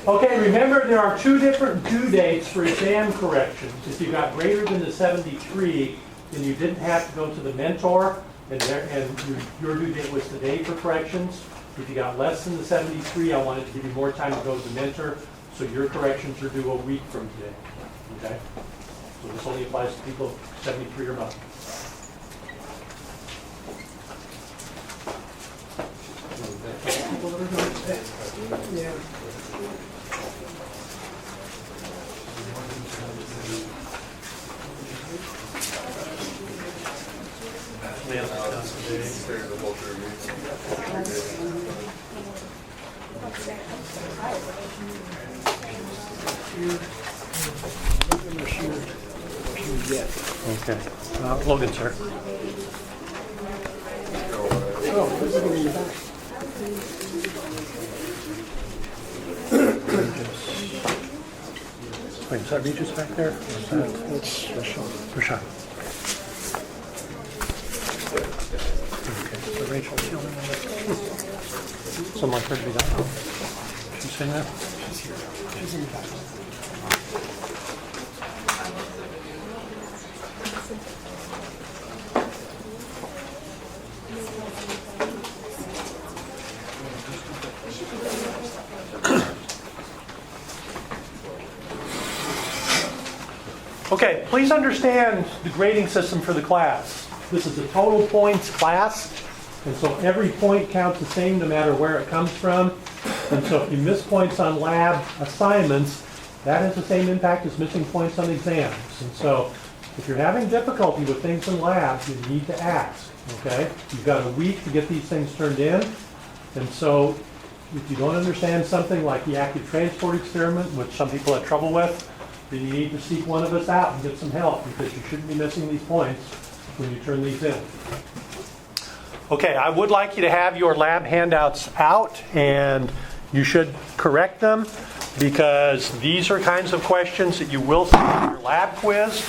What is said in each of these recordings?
Okay, remember there are two different due dates for exam corrections. If you got greater than the 73, then you didn't have to go to the mentor, and your due date was today for corrections. If you got less than the 73, I wanted to give you more time to go to the mentor, so your corrections are due a week from today. Okay? So this only applies to people 73 or above. Yeah. Okay. Logan, sir. Oh, this is going to be back. Wait, is that Regis back there? Or is that That's Rashawn. Rashawn? Okay, so Rachel's the only one that's... Someone like her to be done. She's sitting there? She's here. She's in the back. Okay, please understand the grading system for the class. This is a total points class, and so every point counts the same no matter where it comes from. And so if you miss points on lab assignments, that has the same impact as missing points on exams. And so if you're having difficulty with things in lab, you need to ask, okay? You've got a week to get these things turned in. And so if you don't understand something like the active transport experiment, which some people have trouble with, then you need to seek one of us out and get some help, because you shouldn't be missing these points when you turn these in. Okay, I would like you to have your lab handouts out, and you should correct them, because these are kinds of questions that you will see in your lab quiz.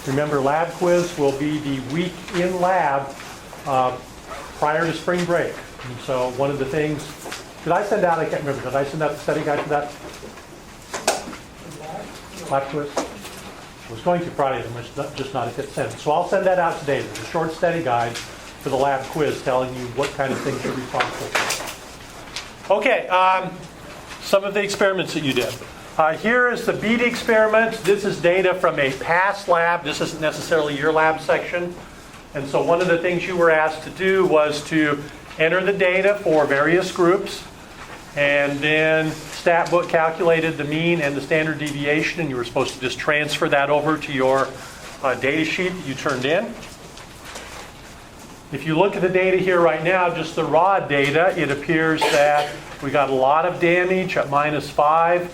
Remember, lab quiz will be the week in lab prior to spring break. And so one of the things, did I send out, I can't remember, did I send out the study guide for that? Lab quiz? I was going to Friday, just not hit send. So I'll send that out today. There's a short study guide for the lab quiz telling you what kind of things you're responsible for. Okay, some of the experiments that you did. Here is the bead experiment. This is data from a past lab. This isn't necessarily your lab section. And so one of the things you were asked to do was to enter the data for various groups, and then stat book calculated the mean and the standard deviation, and you were supposed to just transfer that over to your data sheet that you turned in. If you look at the data here right now, just the raw data, it appears that we got a lot of damage at -5,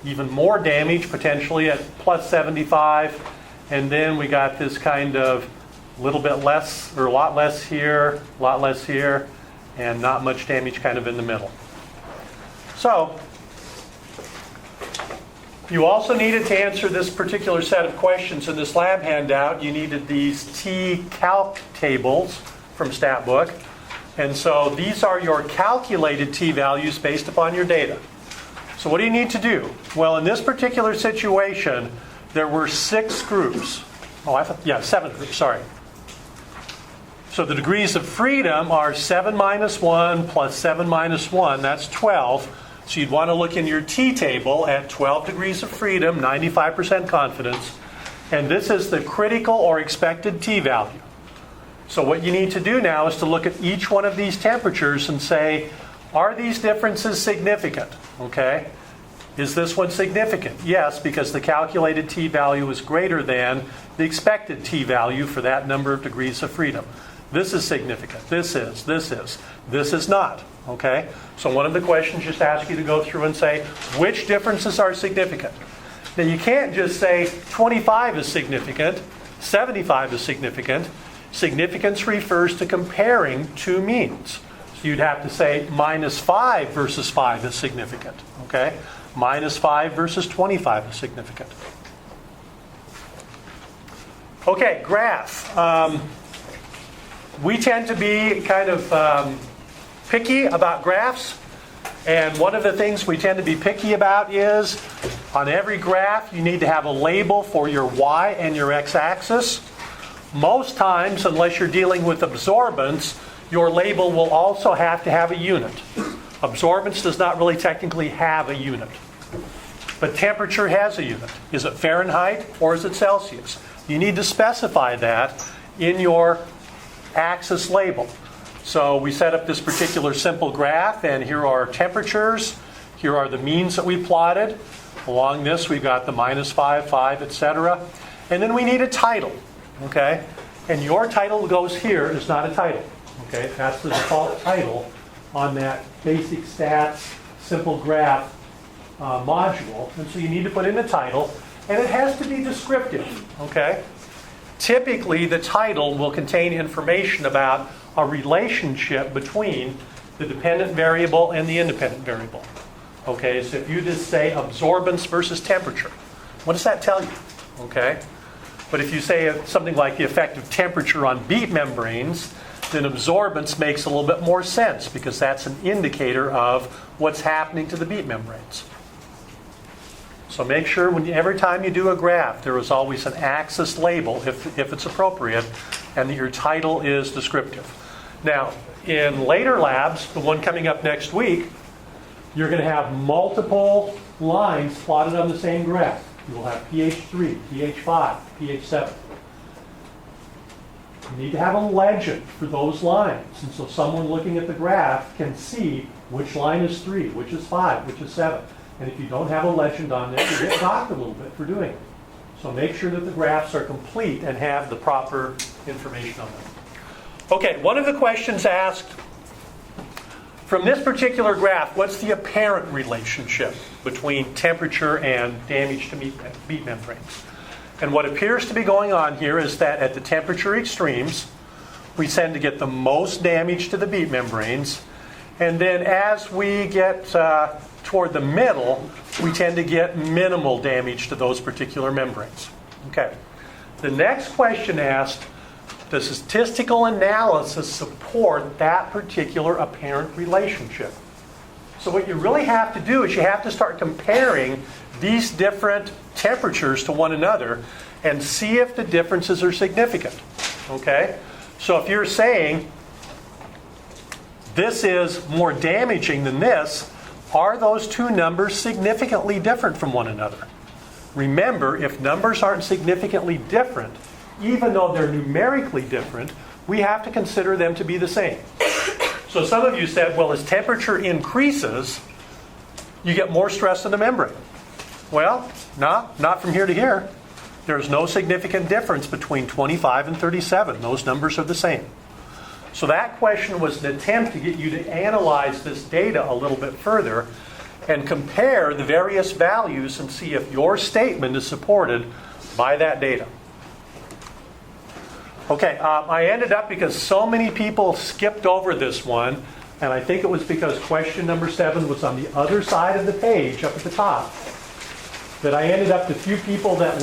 even more damage potentially at +75, and then we got this kind of little bit less, or a lot less here, and not much damage kind of in the middle. So, you also needed to answer this particular set of questions in this lab handout. You needed these T-calc tables from stat book. And so these are your calculated t-values based upon your data. So what do you need to do? Well, in this particular situation, there were 6 groups. Oh, 7 groups, sorry. So the degrees of freedom are 7 minus 1 plus 7 minus 1. That's 12. So you'd want to look in your t-table at 12 degrees of freedom, 95% confidence. And this is the critical or expected t-value. So what you need to do now is to look at each one of these temperatures and say, are these differences significant? Okay. Is this one significant? Yes, because the calculated t-value is greater than the expected t-value for that number of degrees of freedom. This is significant. This is. This is not. Okay? So one of the questions just asks you to go through and say, which differences are significant? Now you can't just say 25 is significant, 75 is significant. Significance refers to comparing two means. So you'd have to say -5 versus 5 is significant. Okay? -5 versus 25 is significant. Okay, graph. We tend to be kind of picky about graphs. And one of the things we tend to be picky about is, on every graph, you need to have a label for your y and your x-axis. Most times, unless you're dealing with absorbance, your label will also have to have a unit. Absorbance does not really technically have a unit. But temperature has a unit. Is it Fahrenheit or is it Celsius? You need to specify that in your axis label. So we set up this particular simple graph, and here are temperatures. Here are the means that we plotted. Along this, we've got the -5, 5, etc. And then we need a title, okay? And your title goes here is not a title, okay? That's the default title on that basic stats simple graph module. And so you need to put in a title, and it has to be descriptive, okay? Typically, the title will contain information about a relationship between the dependent variable and the independent variable. Okay, so if you just say absorbance versus temperature, what does that tell you? Okay, but if you say something like the effect of temperature on beat membranes, then absorbance makes a little bit more sense because that's an indicator of what's happening to the beat membranes. So make sure every time you do a graph, there is always an axis label, if it's appropriate, and that your title is descriptive. Now, in later labs, the one coming up next week, you're going to have multiple lines plotted on the same graph. You will have pH 3, pH 5, pH 7. You need to have a legend for those lines. And so someone looking at the graph can see which line is 3, which is 5, which is 7. And if you don't have a legend on it, you get docked a little bit for doing it. So make sure that the graphs are complete and have the proper information on them. Okay, one of the questions asked, from this particular graph, what's the apparent relationship between temperature and damage to beat membranes? And what appears to be going on here is that at the temperature extremes, we tend to get the most damage to the beat membranes. And then as we get toward the middle, we tend to get minimal damage to those particular membranes. Okay. The next question asked, does statistical analysis support that particular apparent relationship? So what you really have to do is you have to start comparing these different temperatures to one another and see if the differences are significant. Okay? So if you're saying this is more damaging than this, are those two numbers significantly different from one another? Remember, if numbers aren't significantly different, even though they're numerically different, we have to consider them to be the same. So some of you said, well, as temperature increases, you get more stress in the membrane. Well, no, not from here to here. There's no significant difference between 25 and 37. Those numbers are the same. So that question was an attempt to get you to analyze this data a little bit further and compare the various values and see if your statement is supported by that data. Okay, I ended up, because so many people skipped over this one, and I think it was because question number 7 was on the other side of the page up at the top, that I ended up, the few people that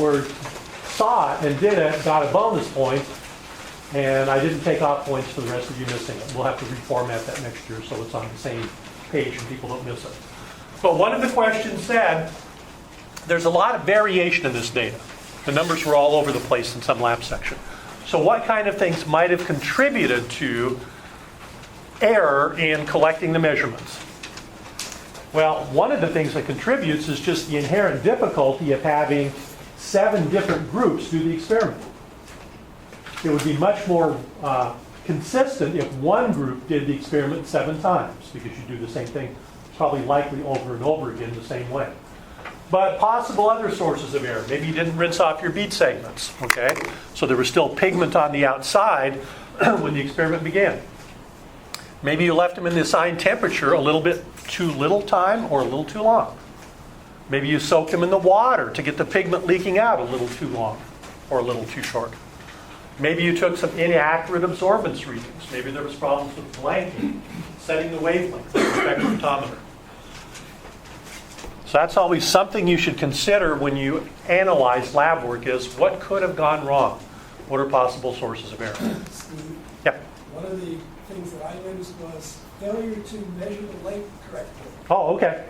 saw it and did it got a bonus point, and I didn't take off points for the rest of you missing it. We'll have to reformat that next year so it's on the same page and people don't miss it. But one of the questions said, there's a lot of variation in this data. The numbers were all over the place in some lab section. So what kind of things might have contributed to error in collecting the measurements? Well, one of the things that contributes is just the inherent difficulty of having 7 different groups do the experiment. It would be much more consistent if one group did the experiment 7 times, because you do the same thing, probably likely over and over again the same way. But possible other sources of error. Maybe you didn't rinse off your bead segments, okay? So there was still pigment on the outside when the experiment began. Maybe you left them in the assigned temperature a little bit too little time or a little too long. Maybe you soaked them in the water to get the pigment leaking out a little too long or a little too short. Maybe you took some inaccurate absorbance readings. Maybe there was problems with blanking, setting the wavelength, the spectrophotometer. So that's always something you should consider when you analyze lab work, is what could have gone wrong? What are possible sources of error? Steve, Yeah. one of the things that I noticed was failure to measure the length correctly. Oh, okay.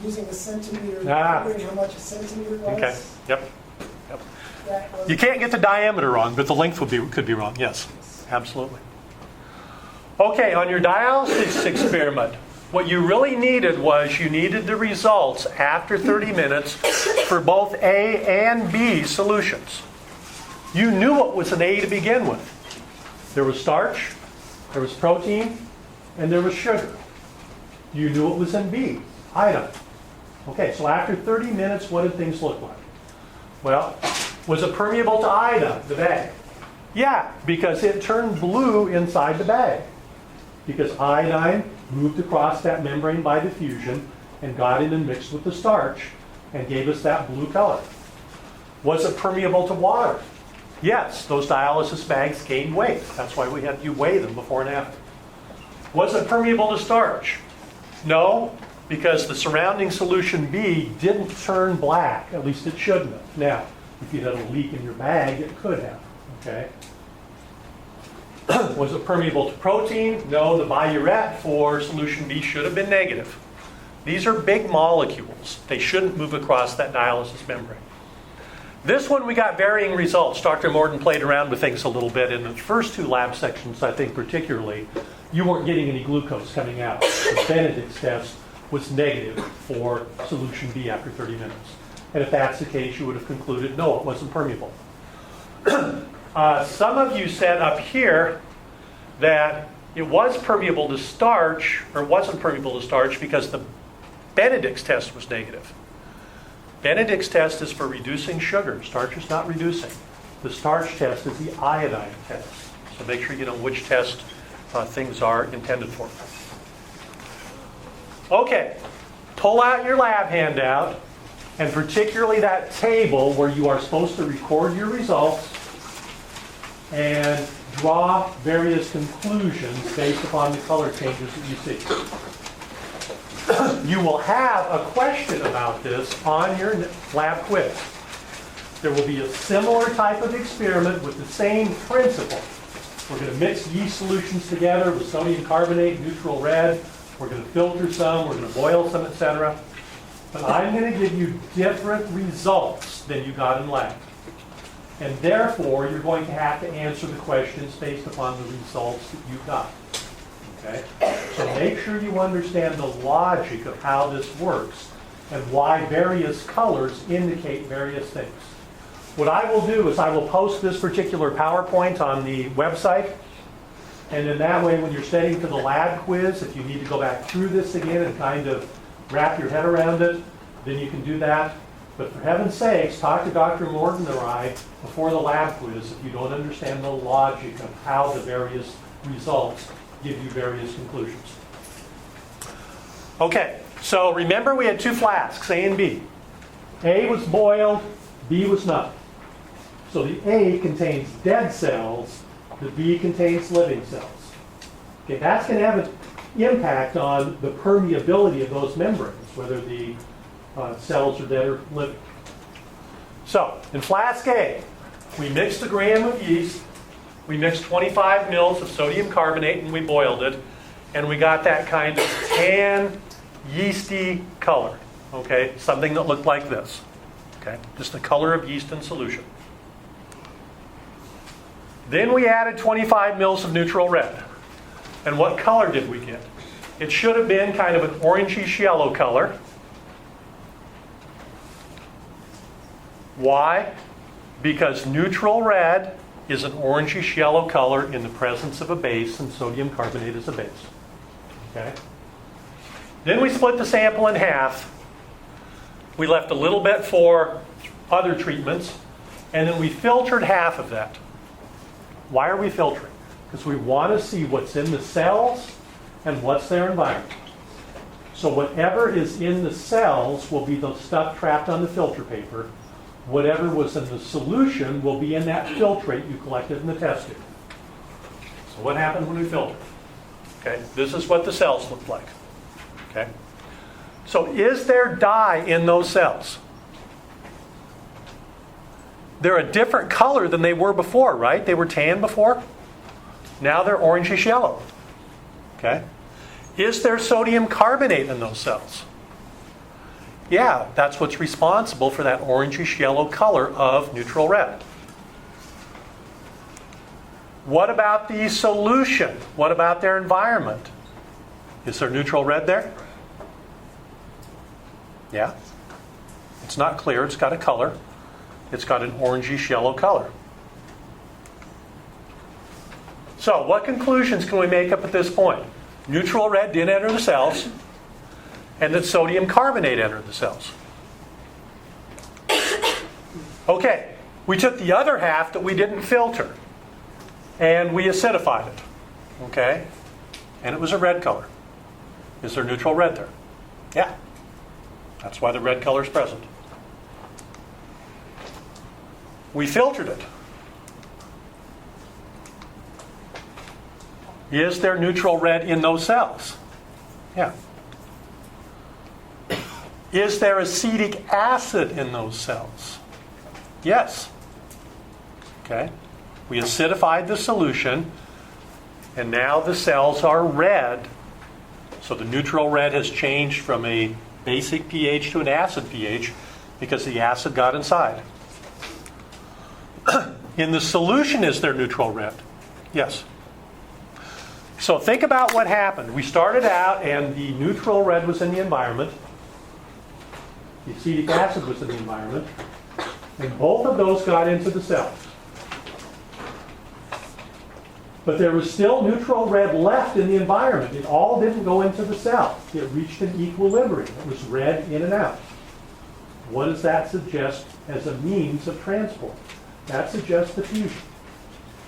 Using a centimeter, Ah. figuring how much a centimeter was. Okay. Yep. Yep. That was, You can't get the diameter wrong, but the length could be wrong. Yes, absolutely. Okay, on your dialysis experiment, what you really needed was you needed the results after 30 minutes for both A and B solutions. You knew what was an A to begin with. There was starch, there was protein, and there was sugar. You knew what was in B, iodine. Okay, so after 30 minutes, what did things look like? Well, was it permeable to iodine, the bag? Yeah, because it turned blue inside the bag. Because iodine moved across that membrane by diffusion and got in and mixed with the starch and gave us that blue color. Was it permeable to water? Yes, those dialysis bags gained weight. That's why we had you weigh them before and after. Was it permeable to starch? No, because the surrounding solution B didn't turn black. At least it shouldn't have. Now, if you had a leak in your bag, it could have. Okay. Was it permeable to protein? No, the biuret for solution B should have been negative. These are big molecules. They shouldn't move across that dialysis membrane. This one we got varying results. Dr. Morton played around with things a little bit. In the first two lab sections, I think particularly, you weren't getting any glucose coming out. The Benedict's test was negative for solution B after 30 minutes. And if that's the case, you would have concluded, no, it wasn't permeable. Some of you said up here that it was permeable to starch, or wasn't permeable to starch, because the Benedict's test was negative. Benedict's test is for reducing sugar. Starch is not reducing. The starch test is the iodine test. So make sure you know which test things are intended for. Okay, pull out your lab handout, and particularly that table where you are supposed to record your results and draw various conclusions based upon the color changes that you see. You will have a question about this on your lab quiz. There will be a similar type of experiment with the same principle. We're going to mix yeast solutions together with sodium carbonate, neutral red. We're going to filter some, we're going to boil some, etc. But I'm going to give you different results than you got in lab. And therefore, you're going to have to answer the questions based upon the results that you got. Okay? So make sure you understand the logic of how this works and why various colors indicate various things. What I will do is I will post this particular PowerPoint on the website. And in that way, when you're studying for the lab quiz, if you need to go back through this again and kind of wrap your head around it, then you can do that. But for heaven's sakes, talk to Dr. Morton or I before the lab quiz if you don't understand the logic of how the various results give you various conclusions. Okay, so remember we had two flasks, A and B. A was boiled, B was not. So the A contains dead cells, the B contains living cells. Okay, that's going to have an impact on the permeability of those membranes, whether the cells are dead or living. So, in flask A, we mixed a gram of yeast, we mixed 25 mils of sodium carbonate, and we boiled it, and we got that kind of tan, yeasty color. Okay, something that looked like this. Okay, just the color of yeast in solution. Then we added 25 mils of neutral red. And what color did we get? It should have been kind of an orangish yellow color. Why? Because neutral red is an orangish yellow color in the presence of a base, and sodium carbonate is a base. Okay? Then we split the sample in half. We left a little bit for other treatments, and then we filtered half of that. Why are we filtering? Because we want to see what's in the cells and what's their environment. So whatever is in the cells will be the stuff trapped on the filter paper. Whatever was in the solution will be in that filtrate you collected in the test tube. So what happened when we filtered? Okay, this is what the cells look like. Okay, so is there dye in those cells? They're a different color than they were before, right? They were tan before. Now they're orangish yellow. Okay? Is there sodium carbonate in those cells? Yeah, that's what's responsible for that orangish yellow color of neutral red. What about the solution? What about their environment? Is there neutral red there? Yeah. It's not clear, it's got a color. It's got an orangish yellow color. So, what conclusions can we make up at this point? Neutral red didn't enter the cells, and that sodium carbonate entered the cells. Okay, we took the other half that we didn't filter, and we acidified it. Okay? And it was a red color. Is there neutral red there? Yeah. That's why the red color is present. We filtered it. Is there neutral red in those cells? Yeah. Is there acetic acid in those cells? Yes. Okay. We acidified the solution, and now the cells are red. So the neutral red has changed from a basic pH to an acid pH because the acid got inside. In the solution, is there neutral red? Yes. So think about what happened. We started out and the neutral red was in the environment. The acetic acid was in the environment. And both of those got into the cells. But there was still neutral red left in the environment. It all didn't go into the cell. It reached an equilibrium. It was red in and out. What does that suggest as a means of transport? That suggests diffusion.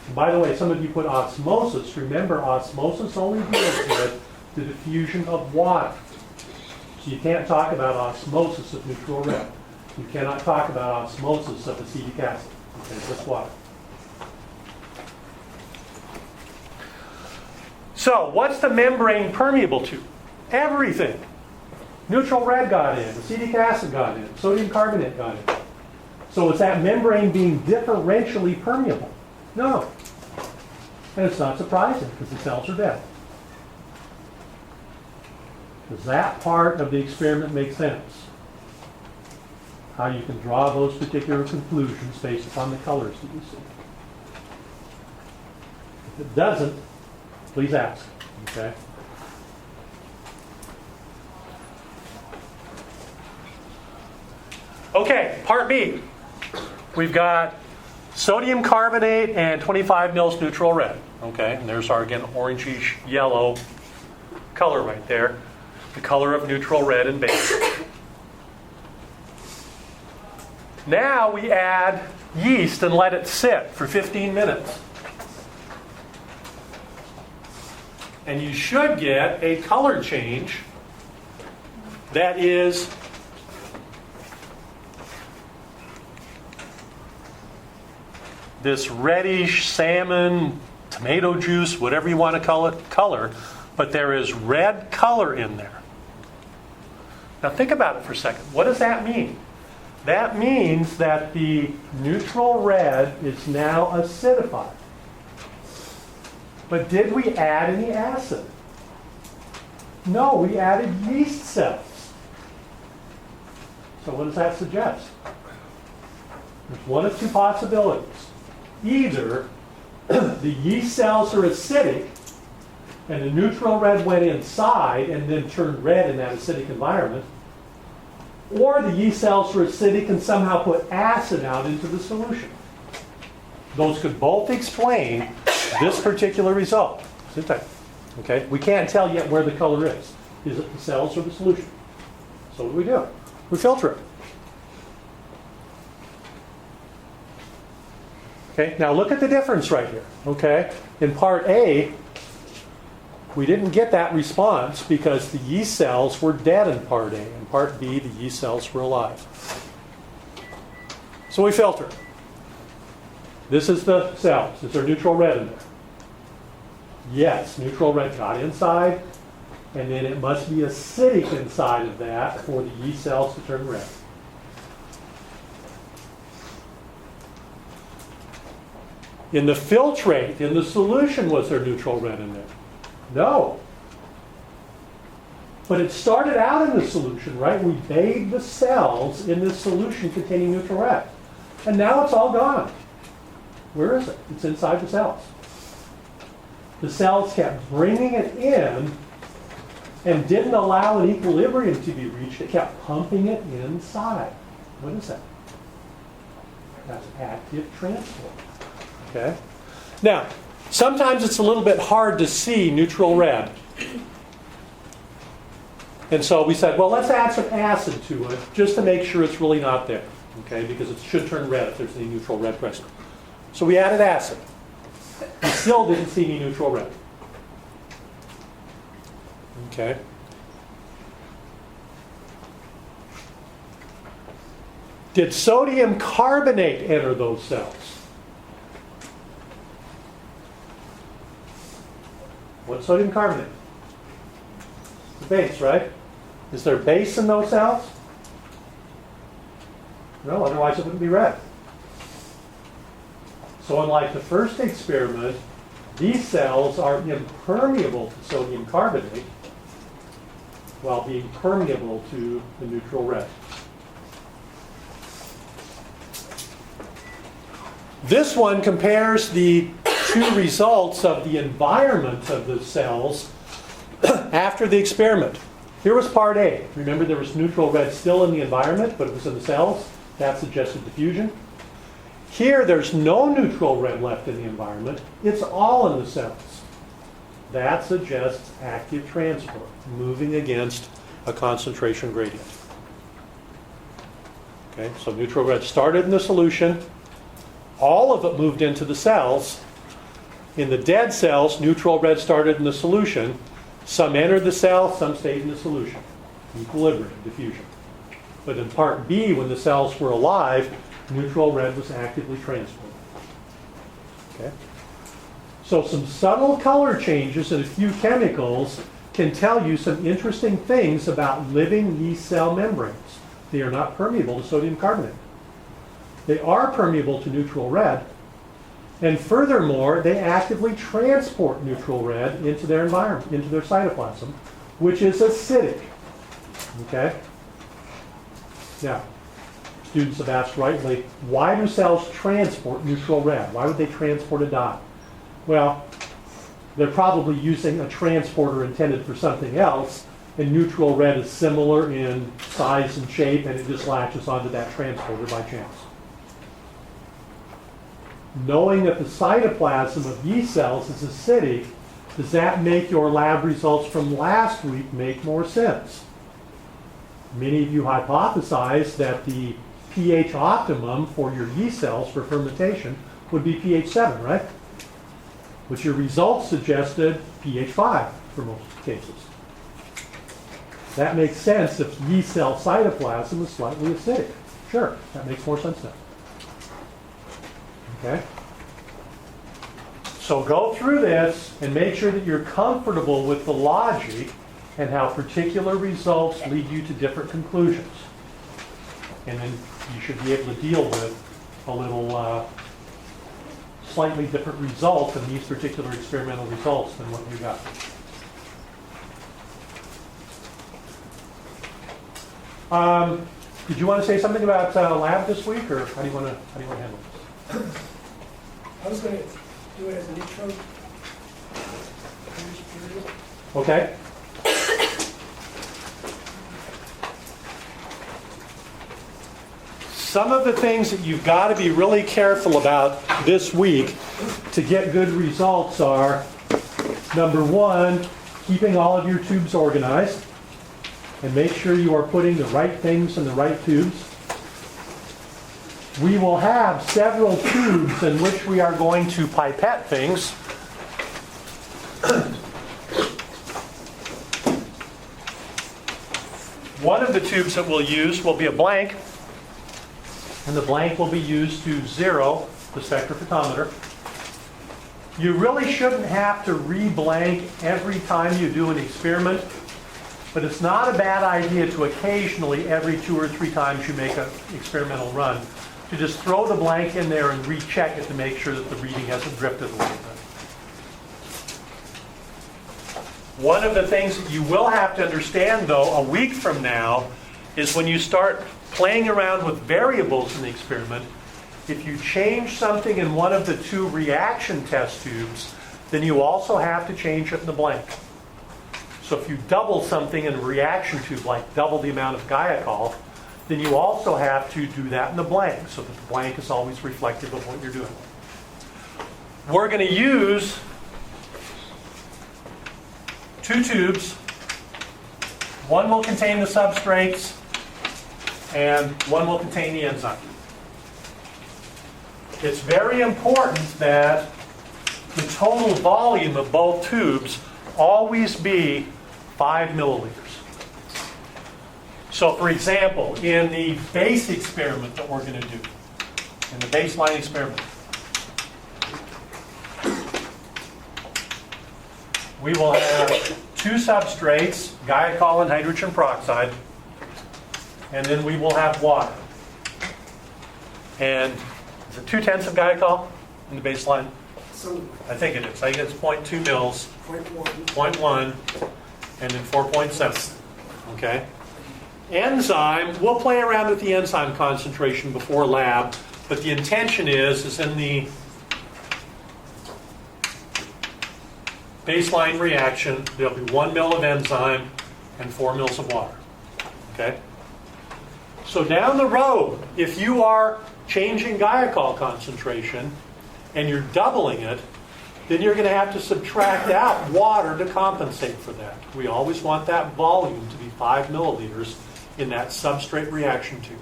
And by the way, some of you put osmosis. Remember, osmosis only deals with the diffusion of water. So you can't talk about osmosis of neutral red. You cannot talk about osmosis of acetic acid. Okay, just water. So, what's the membrane permeable to? Everything. Neutral red got in, acetic acid got in, sodium carbonate got in. So is that membrane being differentially permeable? No. And it's not surprising because the cells are dead. Does that part of the experiment make sense? How you can draw those particular conclusions based upon the colors that you see. If it doesn't, please ask. Okay? Okay, part B. We've got sodium carbonate and 25 mils neutral red. Okay, and there's our, again, orangish yellow color right there. The color of neutral red and base. Now we add yeast and let it sit for 15 minutes. And you should get a color change that is this reddish salmon, tomato juice, whatever you want to call it, color, but there is red color in there. Now think about it for a second. What does that mean? That means that the neutral red is now acidified. But did we add any acid? No, we added yeast cells. So what does that suggest? There's one of two possibilities. Either the yeast cells are acidic and the neutral red went inside and then turned red in that acidic environment, or the yeast cells were acidic and somehow put acid out into the solution. Those could both explain this particular result. Sit tight. Okay? We can't tell yet where the color is. Is it the cells or the solution? So what do? We filter it. Okay, now look at the difference right here. Okay? In part A, we didn't get that response because the yeast cells were dead in part A. In part B, the yeast cells were alive. So we filter. This is the cells. Is there neutral red in there? Yes, neutral red got inside, and then it must be acidic inside of that for the yeast cells to turn red. In the filtrate, in the solution, was there neutral red in there? No. But it started out in the solution, right? We bathed the cells in this solution containing neutral red. And now it's all gone. Where is it? It's inside the cells. The cells kept bringing it in and didn't allow an equilibrium to be reached. It kept pumping it inside. What is that? That's active transport. Okay? Now, sometimes it's a little bit hard to see neutral red. And so we said, well, let's add some acid to it just to make sure it's really not there. Okay? Because it should turn red if there's any neutral red present. So we added acid. We still didn't see any neutral red. Okay? Did sodium carbonate enter those cells? What's sodium carbonate? It's a base, right? Is there base in those cells? No, otherwise it wouldn't be red. So unlike the first experiment, these cells are impermeable to sodium carbonate while being permeable to the neutral red. This one compares the two results of the environment of the cells after the experiment. Here was part A. Remember, there was neutral red still in the environment, but it was in the cells. That suggested diffusion. Here, there's no neutral red left in the environment. It's all in the cells. That suggests active transport, moving against a concentration gradient. Okay, so neutral red started in the solution. All of it moved into the cells. In the dead cells, neutral red started in the solution. Some entered the cell, some stayed in the solution. Equilibrium, diffusion. But in part B, when the cells were alive, neutral red was actively transported. Okay? So some subtle color changes in a few chemicals can tell you some interesting things about living yeast cell membranes. They are not permeable to sodium carbonate. They are permeable to neutral red, and furthermore, they actively transport neutral red into their environment, into their cytoplasm, which is acidic. Okay? Now, students have asked rightly, why do cells transport neutral red? Why would they transport a dye? Well, they're probably using a transporter intended for something else, and neutral red is similar in size and shape, and it just latches onto that transporter by chance. Knowing that the cytoplasm of yeast cells is acidic, does that make your lab results from last week make more sense? Many of you hypothesized that the pH optimum for your yeast cells for fermentation would be pH 7, right? Which your results suggested pH 5 for most cases. That makes sense if yeast cell cytoplasm is slightly acidic. Sure, that makes more sense now. Okay? So go through this and make sure that you're comfortable with the logic and how particular results lead you to different conclusions. And then you should be able to deal with a little slightly different result in these particular experimental results than what you got. Did you want to say something about lab this week, or how do you want to handle this? I was going to do it as an intro. Okay. Some of the things that you've got to be really careful about this week to get good results are, number one, keeping all of your tubes organized and make sure you are putting the right things in the right tubes. We will have several tubes in which we are going to pipette things. One of the tubes that we'll use will be a blank, and the blank will be used to zero the spectrophotometer. You really shouldn't have to re-blank every time you do an experiment, but it's not a bad idea to occasionally, every 2 or 3 times you make an experimental run, to just throw the blank in there and recheck it to make sure that the reading hasn't drifted a little bit. One of the things that you will have to understand, though, a week from now, is when you start playing around with variables in the experiment, if you change something in one of the two reaction test tubes, then you also have to change it in the blank. So if you double something in a reaction tube, like double the amount of Guaiacol, then you also have to do that in the blank, so that the blank is always reflective of what you're doing. We're going to use 2 tubes. One will contain the substrates, and one will contain the enzyme. It's very important that the total volume of both tubes always be 5 milliliters. So for example, in the base experiment that we're going to do, in the baseline experiment, we will have 2 substrates, Guaiacol and hydrogen peroxide, and then we will have water. And is it 2/10 of Guaiacol in the baseline? I think it is. I think it's 0.2 mils, 0.1, and then 4.7. Okay? Enzyme, we'll play around with the enzyme concentration before lab, but the intention is in the baseline reaction, there'll be 1 mil of enzyme and 4 mils of water. Okay? So down the road, if you are changing Guaiacol concentration and you're doubling it, then you're going to have to subtract out water to compensate for that. We always want that volume to be 5 milliliters in that substrate reaction tube.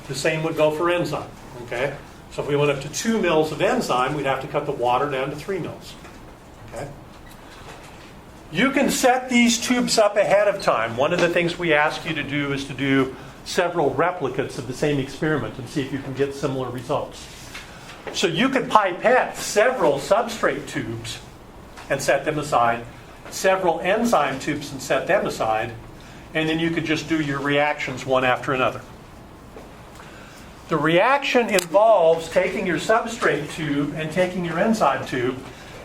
The same would go for enzyme. Okay? So if we went up to 2 mils of enzyme, we'd have to cut the water down to 3 mils. Okay? You can set these tubes up ahead of time. One of the things we ask you to do is to do several replicates of the same experiment and see if you can get similar results. So you could pipette several substrate tubes and set them aside, several enzyme tubes and set them aside, and then you could just do your reactions one after another. The reaction involves taking your substrate tube and taking your enzyme tube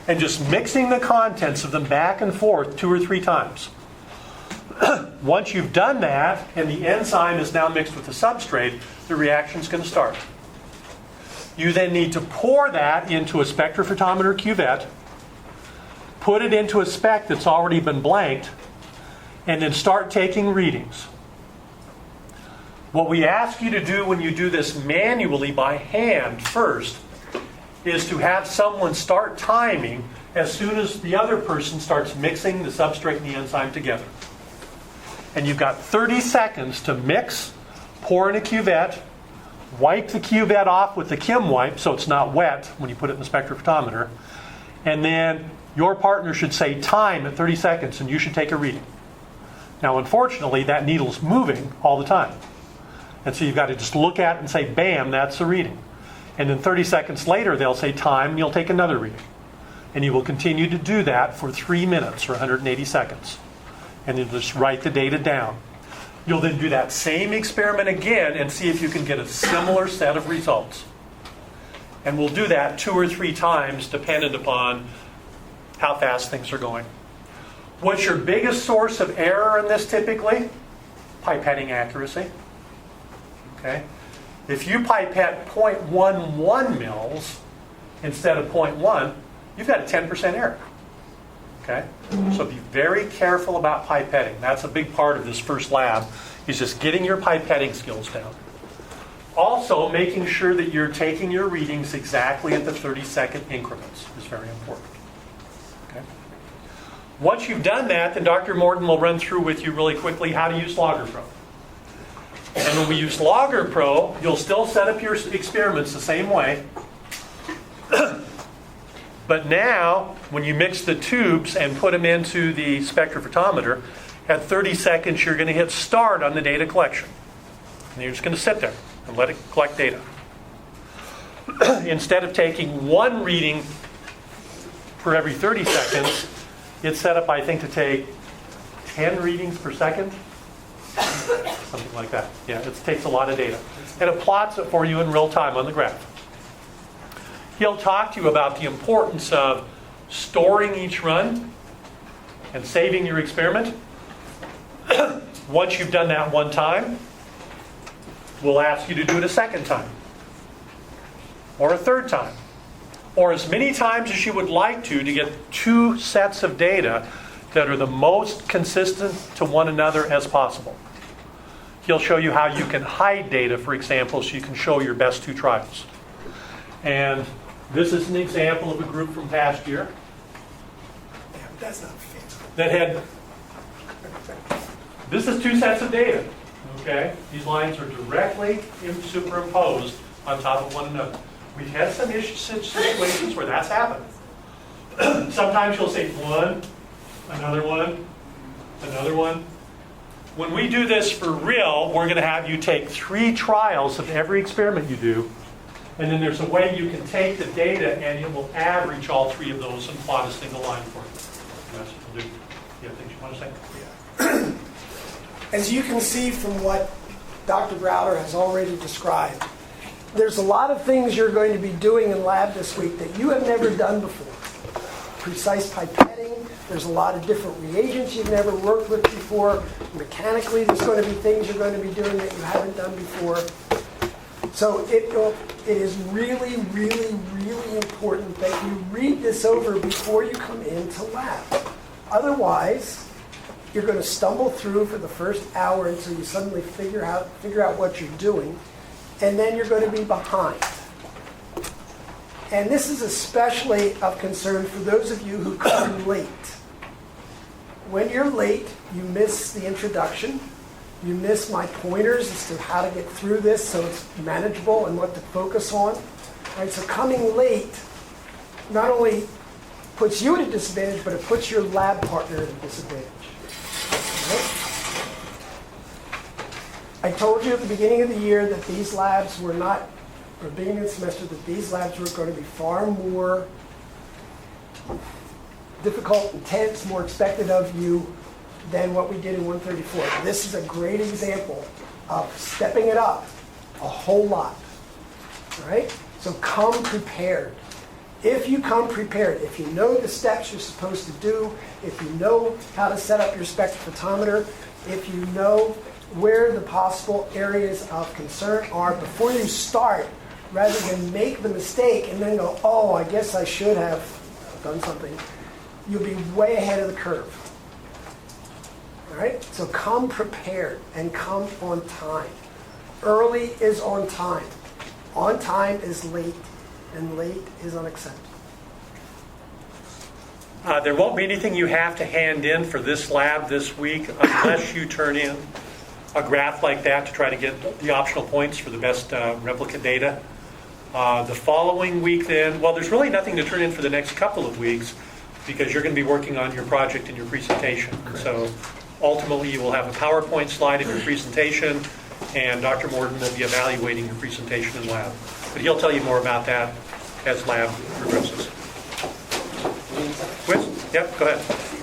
and just mixing the contents of them back and forth 2 or 3 times. Once you've done that, and the enzyme is now mixed with the substrate, the reaction's going to start. You then need to pour that into a spectrophotometer cuvette, put it into a spec that's already been blanked, and then start taking readings. What we ask you to do when you do this manually by hand first is to have someone start timing as soon as the other person starts mixing the substrate and the enzyme together. And you've got 30 seconds to mix, pour in a cuvette, wipe the cuvette off with the Kim wipe so it's not wet when you put it in the spectrophotometer, and then your partner should say time at 30 seconds and you should take a reading. Now unfortunately that needle's moving all the time. And so you've got to just look at it and say, bam, that's the reading. And then 30 seconds later they'll say time and you'll take another reading. And you will continue to do that for 3 minutes or 180 seconds. And then just write the data down. You'll then do that same experiment again and see if you can get a similar set of results. And we'll do that 2 or 3 times dependent upon how fast things are going. What's your biggest source of error in this typically? Pipetting accuracy. Okay? If you pipette 0.11 mils instead of 0.1, you've got a 10% error. Okay? So be very careful about pipetting. That's a big part of this first lab, is just getting your pipetting skills down. Also, making sure that you're taking your readings exactly at the 30-second increments is very important. Okay? Once you've done that, then Dr. Morton will run through with you really quickly how to use LoggerPro. And when we use LoggerPro, you'll still set up your experiments the same way. But now, when you mix the tubes and put them into the spectrophotometer, at 30 seconds you're going to hit start on the data collection. And you're just going to sit there and let it collect data. Instead of taking 1 reading for every 30 seconds, it's set up, I think, to take 10 readings per second. something like that. Yeah, it takes a lot of data. And it plots it for you in real time on the graph. He'll talk to you about the importance of storing each run and saving your experiment. Once you've done that one time, we'll ask you to do it a second time, or a third time, or as many times as you would like to get 2 sets of data that are the most consistent to one another as possible. He'll show you how you can hide data, for example, so you can show your best 2 trials. And this is an example of a group from past year Yeah, but that's not fair. that had, this is 2 sets of data, okay? These lines are directly superimposed on top of one another. We've had some situations where that's happened. Sometimes you'll say one, another one, another one. When we do this for real, we're going to have you take 3 trials of every experiment you do, and then there's a way you can take the data and it will average all 3 of those and plot a single line for you. That's what we'll do. You have things you want to say? As you can see from what Dr. Browder has already described, there's a lot of things you're going to be doing in lab this week that you have never done before. Precise pipetting, there's a lot of different reagents you've never worked with before. Mechanically, there's going to be things you're going to be doing that you haven't done before. So it is really, really, really important that you read this over before you come into lab. Otherwise, you're going to stumble through for the first hour until you suddenly figure out what you're doing, and then you're going to be behind. And this is especially of concern for those of you who come late. When you're late, you miss the introduction. You miss my pointers as to how to get through this so it's manageable and what to focus on. All right, so coming late not only puts you at a disadvantage, but it puts your lab partner at a disadvantage. I told you at the beginning of the year that these labs were not, or beginning of the semester, that these labs were going to be far more difficult, intense, more expected of you than what we did in 134. This is a great example of stepping it up a whole lot. All right? So come prepared. If you come prepared, if you know the steps you're supposed to do, if you know how to set up your spectrophotometer, if you know where the possible areas of concern are before you start, rather than make the mistake and then go, oh, I guess I should have done something, you'll be way ahead of the curve. All right? So come prepared and come on time. Early is on time. On time is late, and late is unacceptable. There won't be anything you have to hand in for this lab this week unless you turn in a graph like that to try to get the optional points for the best replicate data. The following week then, well, there's really nothing to turn in for the next couple of weeks because you're going to be working on your project and your presentation. Correct. So ultimately you will have a PowerPoint slide of your presentation, and Dr. Morden will be evaluating your presentation in lab. But he'll tell you more about that as lab progresses. Quiz? Yep, go ahead.